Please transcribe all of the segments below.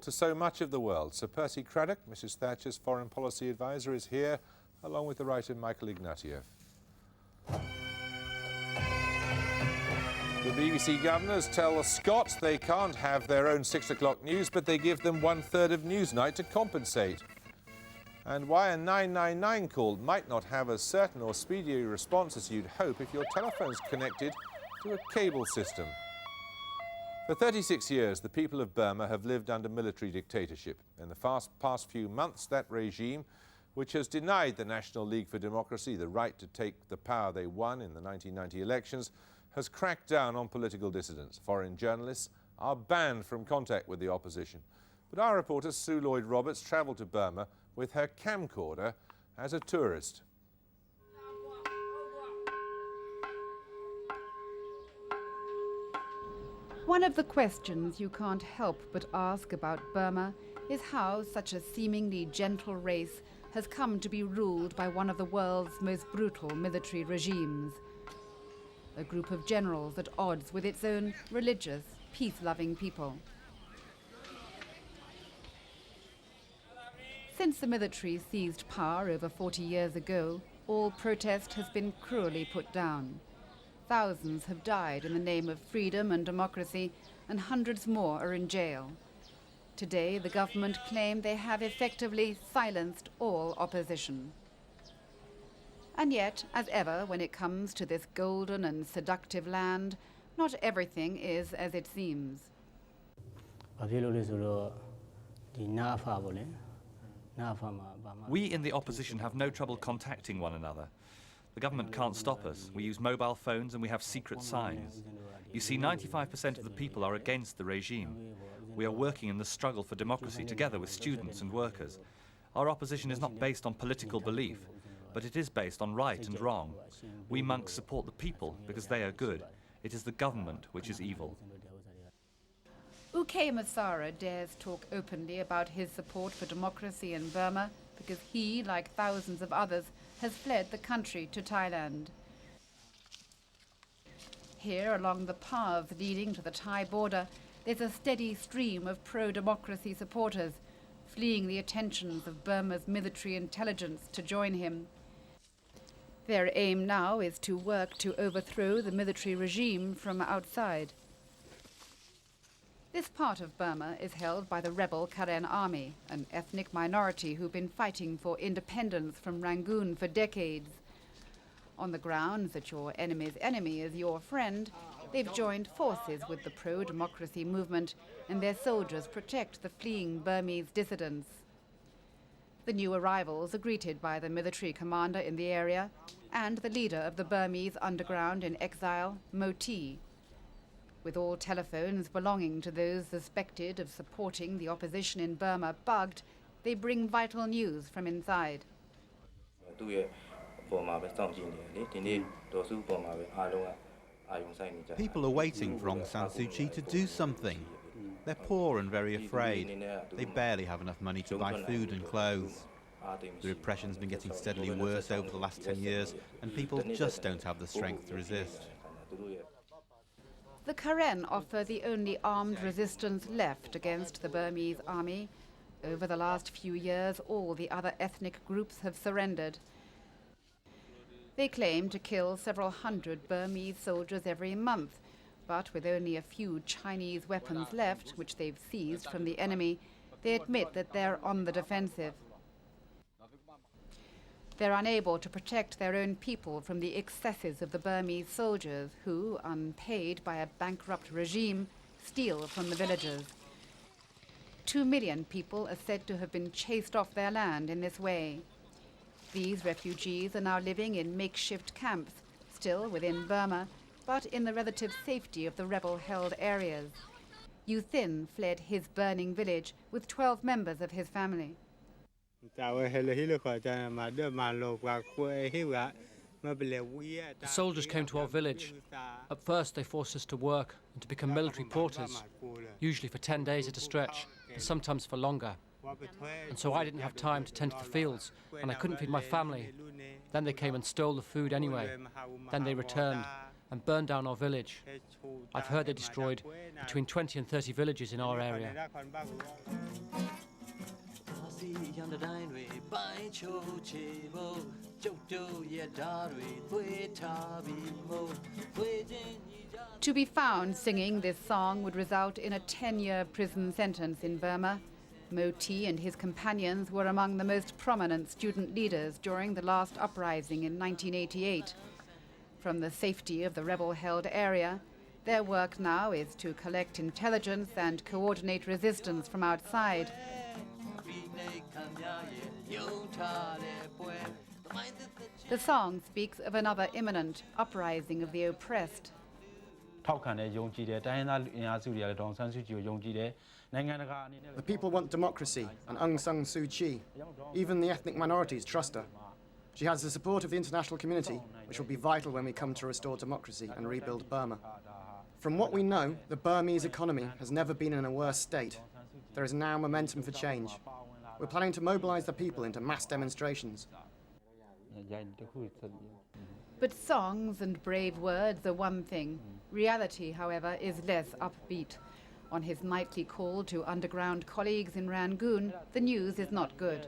to so much of the world. Sir Percy Craddock, Mrs Thatcher's foreign policy advisor, is here, along with the writer Michael Ignatieff. The BBC governors tell the Scots they can't have their own 6 o'clock news, but they give them 1/3 of Newsnight to compensate. And why a 999 call might not have as certain or speedy response as you'd hope if your telephone's connected to a cable system. For 36 years, the people of Burma have lived under military dictatorship. In the past few months, that regime, which has denied the National League for Democracy the right to take the power they won in the 1990 elections, has cracked down on political dissidents. Foreign journalists are banned from contact with the opposition. But our reporter Sue Lloyd-Roberts travelled to Burma with her camcorder as a tourist. One of the questions you can't help but ask about Burma is how such a seemingly gentle race has come to be ruled by one of the world's most brutal military regimes. A group of generals at odds with its own religious, peace-loving people. Since the military seized power over 40 years ago, all protest has been cruelly put down. Thousands have died in the name of freedom and democracy, and hundreds more are in jail. Today, the government claim they have effectively silenced all opposition. And yet, as ever, when it comes to this golden and seductive land, not everything is as it seems. We in the opposition have no trouble contacting one another. The government can't stop us. We use mobile phones and we have secret signs. You see, 95% of the people are against the regime. We are working in the struggle for democracy together with students and workers. Our opposition is not based on political belief, but it is based on right and wrong. We monks support the people because they are good. It is the government which is evil. UK Masara dares talk openly about his support for democracy in Burma because he, like thousands of others, has fled the country to Thailand. Here, along the paths leading to the Thai border, there's a steady stream of pro-democracy supporters, fleeing the attentions of Burma's military intelligence to join him. Their aim now is to work to overthrow the military regime from outside. This part of Burma is held by the rebel Karen army, an ethnic minority who've been fighting for independence from Rangoon for decades. On the grounds that your enemy's enemy is your friend, they've joined forces with the pro-democracy movement, and their soldiers protect the fleeing Burmese dissidents. The new arrivals are greeted by the military commander in the area and the leader of the Burmese underground in exile, Moti. With all telephones belonging to those suspected of supporting the opposition in Burma bugged, they bring vital news from inside. People are waiting for Aung San Suu Kyi to do something. They're poor and very afraid. They barely have enough money to buy food and clothes. The repression's been getting steadily worse over the last 10 years, and people just don't have the strength to resist. The Karen offer the only armed resistance left against the Burmese army. Over the last few years, all the other ethnic groups have surrendered. They claim to kill several hundred Burmese soldiers every month, but with only a few Chinese weapons left, which they've seized from the enemy, they admit that they're on the defensive. They're unable to protect their own people from the excesses of the Burmese soldiers who, unpaid by a bankrupt regime, steal from the villagers. 2 million people are said to have been chased off their land in this way. These refugees are now living in makeshift camps, still within Burma, but in the relative safety of the rebel-held areas. U Thin fled his burning village with 12 members of his family. The soldiers came to our village. At first they forced us to work and to become military porters, usually for 10 days at a stretch, but sometimes for longer. And so I didn't have time to tend to the fields, and I couldn't feed my family. Then they came and stole the food anyway. Then they returned, and burned down our village. I've heard they destroyed between 20 and 30 villages in our area. To be found singing this song would result in a 10-year prison sentence in Burma. Moti and his companions were among the most prominent student leaders during the last uprising in 1988. From the safety of the rebel-held area, their work now is to collect intelligence and coordinate resistance from outside. The song speaks of another imminent uprising of the oppressed. The people want democracy and Aung San Suu Kyi. Even the ethnic minorities trust her. She has the support of the international community, which will be vital when we come to restore democracy and rebuild Burma. From what we know, the Burmese economy has never been in a worse state. There is now momentum for change. We're planning to mobilize the people into mass demonstrations. But songs and brave words are one thing. Reality, however, is less upbeat. On his nightly call to underground colleagues in Rangoon, the news is not good.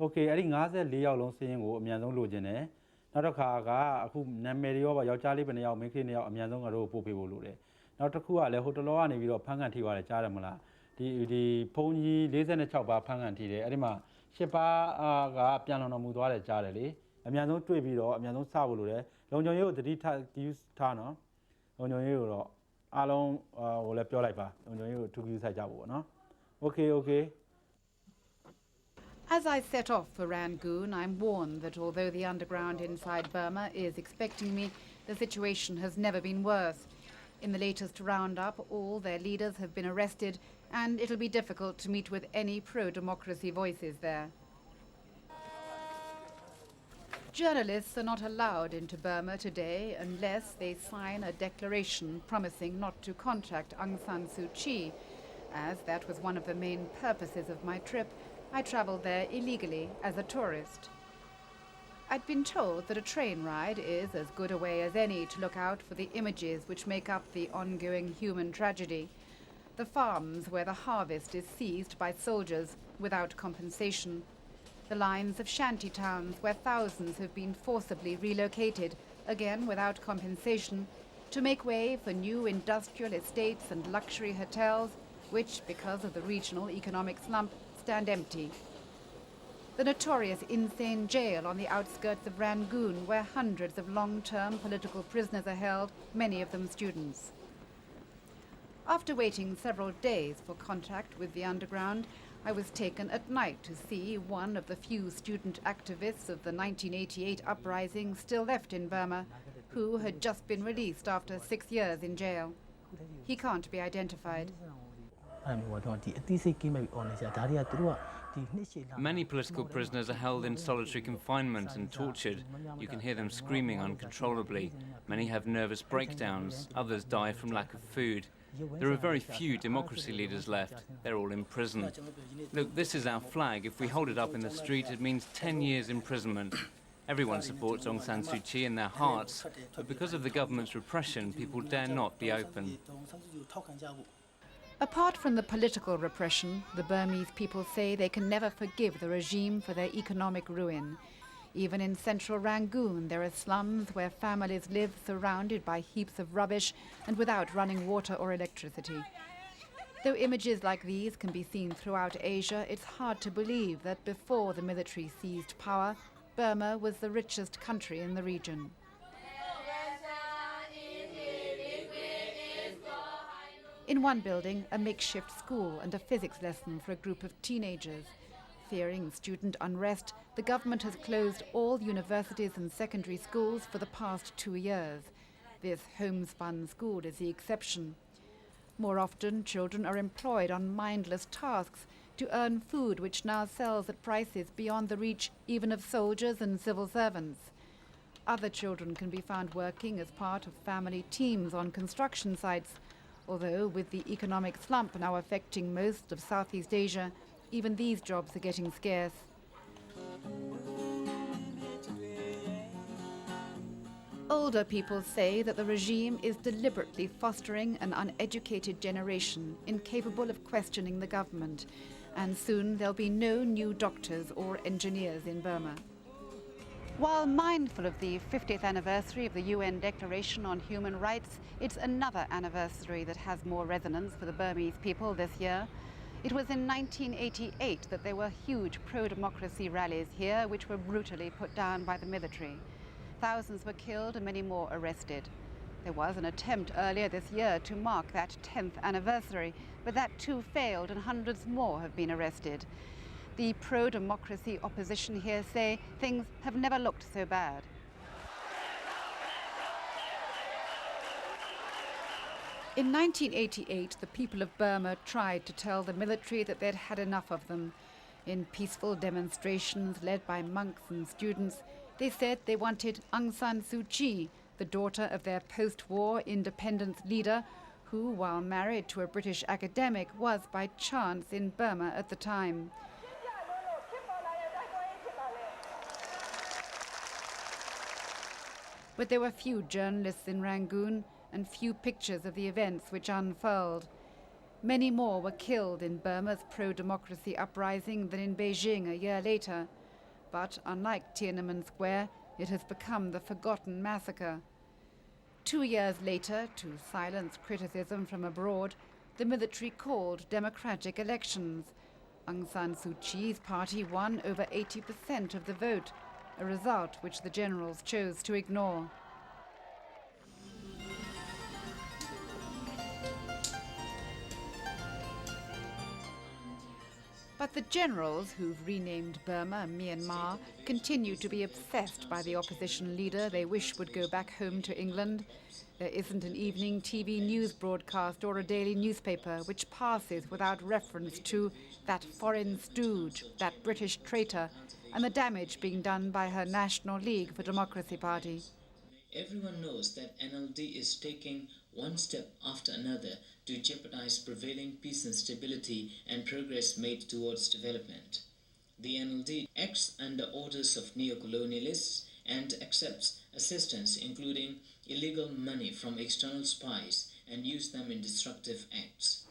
Okay, 54ယောက်လုံးစင်းကိုအမြန်ဆုံးလိုချင်တယ်။နောက်တစ်ခါကအခုနာမည်တွေရောပါယောက်ျားလေးပဲ2ယောက်မိန်းကလေး2ယောက်အမြန်ဆုံးကတော့ပို့ပေးဖို့လိုတယ်။နောက်တစ်ခုကလည်းဟိုတလောကနေပြီးတော့ဖမ်းကန်ထိသွားတယ်ကြားတယ်မလား။ဒီဖုန်းကြီး46ပါးဖမ်းကန်ထိတယ်။အဲ့ဒီမှာ10ပါးကပြန်လုံတော်မူသွားတယ်ကြားတယ်လေ။အမြန်ဆုံးတွေ့ပြီးတော့အမြန်ဆုံးစဖို့လိုတယ်။လုံခြုံရေးကိုတတိထားနော်။လုံခြုံရေးကိုတော့အားလုံးဟိုလည်းပြောလိုက်ပါ။လုံခြုံရေးကိုထူးထူးဆိုင်ကြဖို့ပေါ့နော်။ Okay. As I set off for Rangoon, I'm warned that although the underground inside Burma is expecting me, the situation has never been worse. In the latest roundup, all their leaders have been arrested, and it'll be difficult to meet with any pro-democracy voices there. Journalists are not allowed into Burma today unless they sign a declaration promising not to contact Aung San Suu Kyi. As that was one of the main purposes of my trip, I travelled there illegally as a tourist. I'd been told that a train ride is as good a way as any to look out for the images which make up the ongoing human tragedy. The farms where the harvest is seized by soldiers without compensation. The lines of shanty towns where thousands have been forcibly relocated, again without compensation, to make way for new industrial estates and luxury hotels, which, because of the regional economic slump, stand empty. The notorious insane jail on the outskirts of Rangoon, where hundreds of long-term political prisoners are held, many of them students. After waiting several days for contact with the underground, I was taken at night to see one of the few student activists of the 1988 uprising still left in Burma, who had just been released after 6 years in jail. He can't be identified. Many political prisoners are held in solitary confinement and tortured. You can hear them screaming uncontrollably. Many have nervous breakdowns. Others die from lack of food. There are very few democracy leaders left. They're all in prison. Look, this is our flag. If we hold it up in the street, it means 10 years imprisonment. Everyone supports Aung San Suu Kyi in their hearts, but because of the government's repression, people dare not be open. Apart from the political repression, the Burmese people say they can never forgive the regime for their economic ruin. Even in central Rangoon, there are slums where families live surrounded by heaps of rubbish and without running water or electricity. Though images like these can be seen throughout Asia, it's hard to believe that before the military seized power, Burma was the richest country in the region. In one building, a makeshift school and a physics lesson for a group of teenagers. Fearing student unrest, the government has closed all universities and secondary schools for the past 2 years. This homespun school is the exception. More often, children are employed on mindless tasks to earn food which now sells at prices beyond the reach even of soldiers and civil servants. Other children can be found working as part of family teams on construction sites, although with the economic slump now affecting most of Southeast Asia, even these jobs are getting scarce. Older people say that the regime is deliberately fostering an uneducated generation incapable of questioning the government, and soon there'll be no new doctors or engineers in Burma. While mindful of the 50th anniversary of the UN Declaration on Human Rights, it's another anniversary that has more resonance for the Burmese people this year. It was in 1988 that there were huge pro-democracy rallies here, which were brutally put down by the military. Thousands were killed and many more arrested. There was an attempt earlier this year to mark that 10th anniversary, but that too failed and hundreds more have been arrested. The pro-democracy opposition here say things have never looked so bad. In 1988, the people of Burma tried to tell the military that they'd had enough of them. In peaceful demonstrations led by monks and students, they said they wanted Aung San Suu Kyi, the daughter of their post-war independence leader, who, while married to a British academic, was by chance in Burma at the time. But there were few journalists in Rangoon and few pictures of the events which unfurled. Many more were killed in Burma's pro-democracy uprising than in Beijing a year later. But unlike Tiananmen Square, it has become the forgotten massacre. 2 years later, to silence criticism from abroad, the military called democratic elections. Aung San Suu Kyi's party won over 80% of the vote, a result which the generals chose to ignore. But the generals, who've renamed Burma Myanmar, continue to be obsessed by the opposition leader they wish would go back home to England. There isn't an evening TV news broadcast or a daily newspaper which passes without reference to that foreign stooge, that British traitor, and the damage being done by her National League for Democracy party. Everyone knows that NLD is taking one step after another to jeopardize prevailing peace and stability and progress made towards development. The NLD acts under orders of neo-colonialists and accepts assistance, including illegal money from external spies, and use them in destructive acts.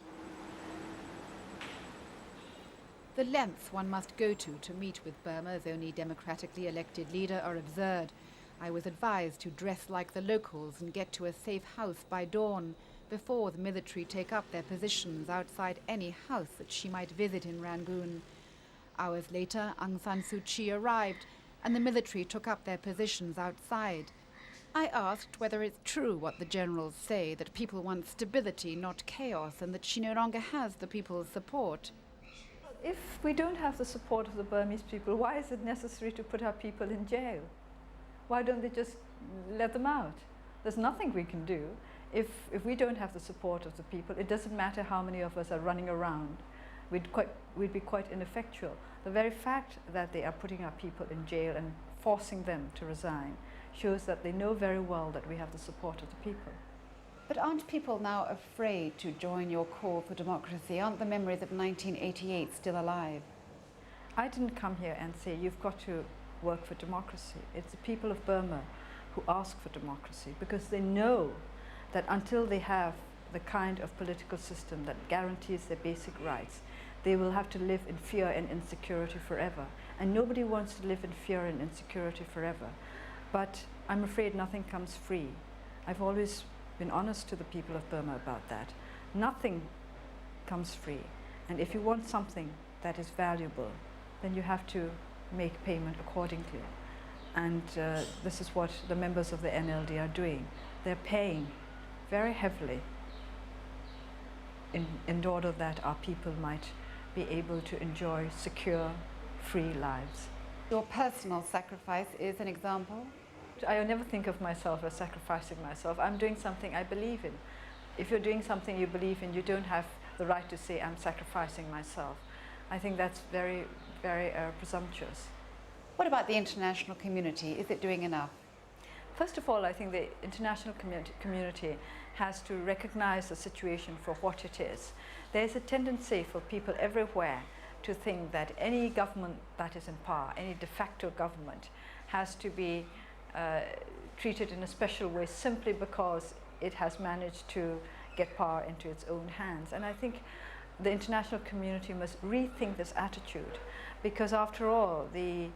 The lengths one must go to meet with Burma's only democratically elected leader are absurd. I was advised to dress like the locals and get to a safe house by dawn before the military take up their positions outside any house that she might visit in Rangoon. Hours later, Aung San Suu Kyi arrived and the military took up their positions outside. I asked whether it's true what the generals say, that people want stability, not chaos, and that she no longer has the people's support. If we don't have the support of the Burmese people, why is it necessary to put our people in jail? Why don't they just let them out? There's nothing we can do. If we don't have the support of the people, it doesn't matter how many of us are running around. We'd be quite ineffectual. The very fact that they are putting our people in jail and forcing them to resign shows that they know very well that we have the support of the people. But aren't people now afraid to join your call for democracy? Aren't the memories of 1988 still alive? I didn't come here and say, you've got to work for democracy. It's the people of Burma who ask for democracy because they know that until they have the kind of political system that guarantees their basic rights, they will have to live in fear and insecurity forever. And nobody wants to live in fear and insecurity forever. But I'm afraid nothing comes free. I've always been honest to the people of Burma about that. Nothing comes free. And if you want something that is valuable, then you have to make payment accordingly. And this is what the members of the NLD are doing. They're paying very heavily in order that our people might be able to enjoy secure, free lives. Your personal sacrifice is an example? I never think of myself as sacrificing myself. I'm doing something I believe in. If you're doing something you believe in, you don't have the right to say, I'm sacrificing myself. I think that's very, very presumptuous. What about the international community? Is it doing enough? First of all, I think the international community has to recognize the situation for what it is. There's a tendency for people everywhere to think that any government that is in power, any de facto government, has to be treated in a special way simply because it has managed to get power into its own hands. And I think the international community must rethink this attitude, because after all, the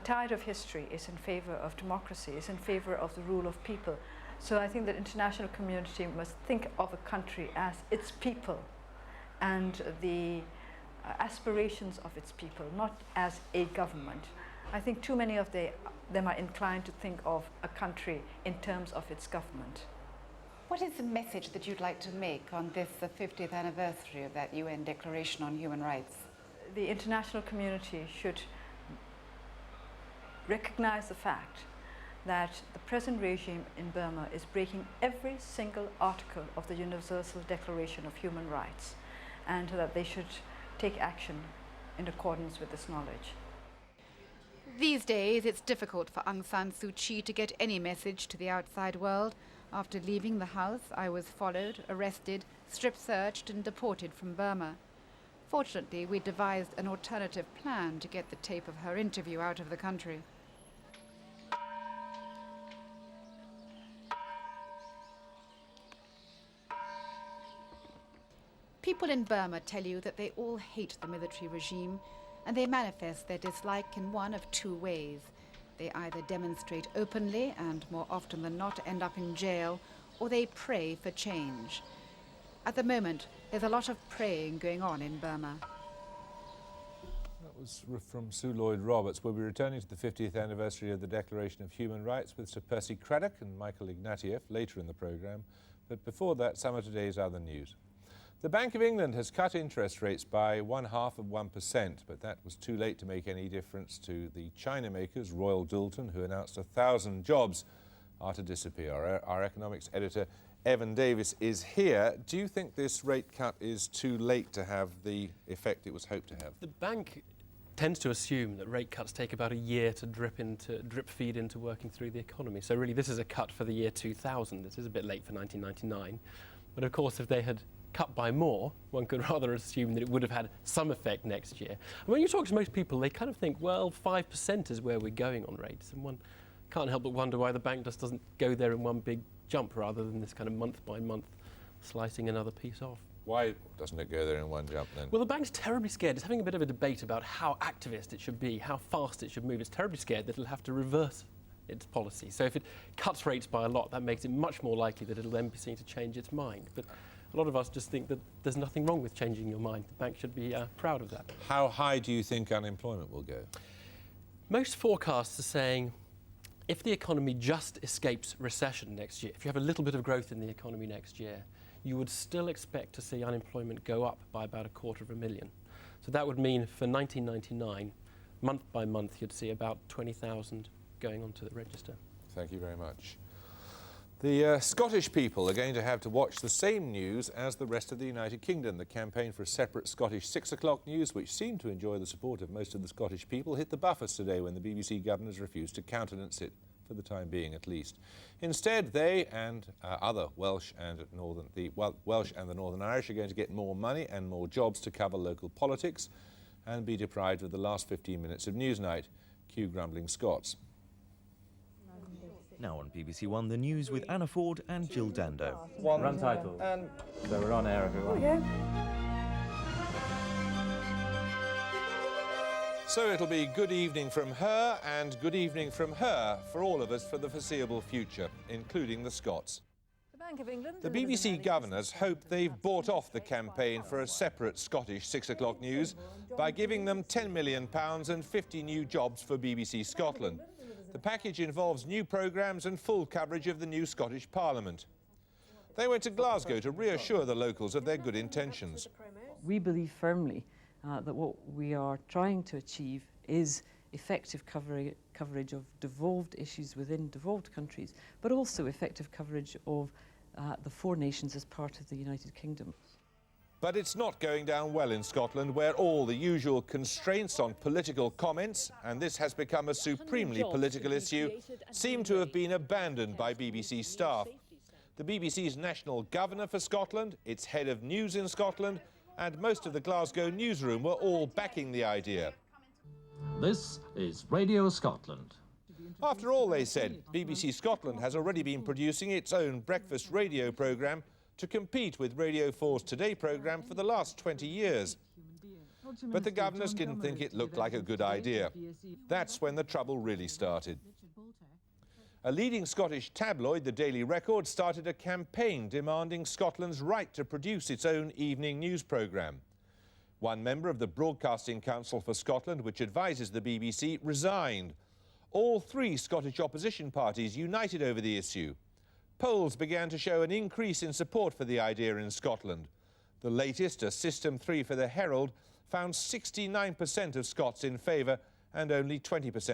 tide of history is in favor of democracy, is in favor of the rule of people. So I think that international community must think of a country as its people and the aspirations of its people, not as a government. I think too many of them are inclined to think of a country in terms of its government. What is the message that you'd like to make on this, the 50th anniversary of that UN Declaration on Human Rights? The international community should recognize the fact that the present regime in Burma is breaking every single article of the Universal Declaration of Human Rights, and that they should take action in accordance with this knowledge. These days, it's difficult for Aung San Suu Kyi to get any message to the outside world. After leaving the house, I was followed, arrested, strip-searched and deported from Burma. Fortunately, we devised an alternative plan to get the tape of her interview out of the country. People in Burma tell you that they all hate the military regime, and they manifest their dislike in one of two ways. They either demonstrate openly and, more often than not, end up in jail, or they pray for change. At the moment, there's a lot of praying going on in Burma. That was from Sue Lloyd-Roberts. We'll be returning to the 50th anniversary of the Declaration of Human Rights with Sir Percy Craddock and Michael Ignatieff later in the programme. But before that, some of today's other news. The Bank of England has cut interest rates by 0.5%, but that was too late to make any difference to the China makers, Royal Doulton, who announced 1,000 jobs are to disappear. Our economics editor, Evan Davis, is here. Do you think this rate cut is too late to have the effect it was hoped to have? The bank tends to assume that rate cuts take about a year to drip feed into working through the economy. So really, this is a cut for the year 2000. This is a bit late for 1999. But of course, if they had cut by more, one could rather assume that it would have had some effect next year. And when you talk to most people, they kind of think, well, 5% is where we're going on rates. And one can't help but wonder why the bank just doesn't go there in one big jump rather than this kind of month by month slicing another piece off. Why doesn't it go there in one jump then? Well, the bank's terribly scared. It's having a bit of a debate about how activist it should be, how fast it should move. It's terribly scared that it'll have to reverse its policy. So if it cuts rates by a lot, that makes it much more likely that it'll then be seen to change its mind. But a lot of us just think that there's nothing wrong with changing your mind. The bank should be proud of that. How high do you think unemployment will go? Most forecasts are saying if the economy just escapes recession next year, if you have a little bit of growth in the economy next year, you would still expect to see unemployment go up by about 250,000. So that would mean for 1999, month by month, you'd see about 20,000 going onto the register. Thank you very much. The Scottish people are going to have to watch the same news as the rest of the United Kingdom. The campaign for a separate Scottish 6 o'clock news, which seemed to enjoy the support of most of the Scottish people, hit the buffers today when the BBC governors refused to countenance it, for the time being at least. Instead, they and other Welsh and the Northern Irish are going to get more money and more jobs to cover local politics and be deprived of the last 15 minutes of Newsnight. Cue grumbling Scots. Now on BBC One, the news with Anna Ford and Jill Dando. Run title. So we're on air, everyone. Yeah. So it'll be good evening from her and good evening from her for all of us for the foreseeable future, including the Scots. The Bank of England. The BBC governors hope they've bought off the campaign for a separate Scottish 6 o'clock news by giving them £10 million and 50 new jobs for BBC Scotland. The package involves new programmes and full coverage of the new Scottish Parliament. They went to Glasgow to reassure the locals of their good intentions. We believe firmly that what we are trying to achieve is effective coverage of devolved issues within devolved countries, but also effective coverage of the four nations as part of the United Kingdom. But it's not going down well in Scotland, where all the usual constraints on political comments, and this has become a supremely political issue, seem to have been abandoned by BBC staff. The BBC's national governor for Scotland, its head of news in Scotland, and most of the Glasgow newsroom were all backing the idea. This is Radio Scotland. After all, they said, BBC Scotland has already been producing its own breakfast radio programme to compete with Radio 4's Today programme for the last 20 years. But the governors didn't think it looked like a good idea. That's when the trouble really started. A leading Scottish tabloid, the Daily Record, started a campaign demanding Scotland's right to produce its own evening news programme. One member of the Broadcasting Council for Scotland, which advises the BBC, resigned. All three Scottish opposition parties united over the issue. Polls began to show an increase in support for the idea in Scotland. The latest, a System 3 for the Herald, found 69% of Scots in favour and only 20%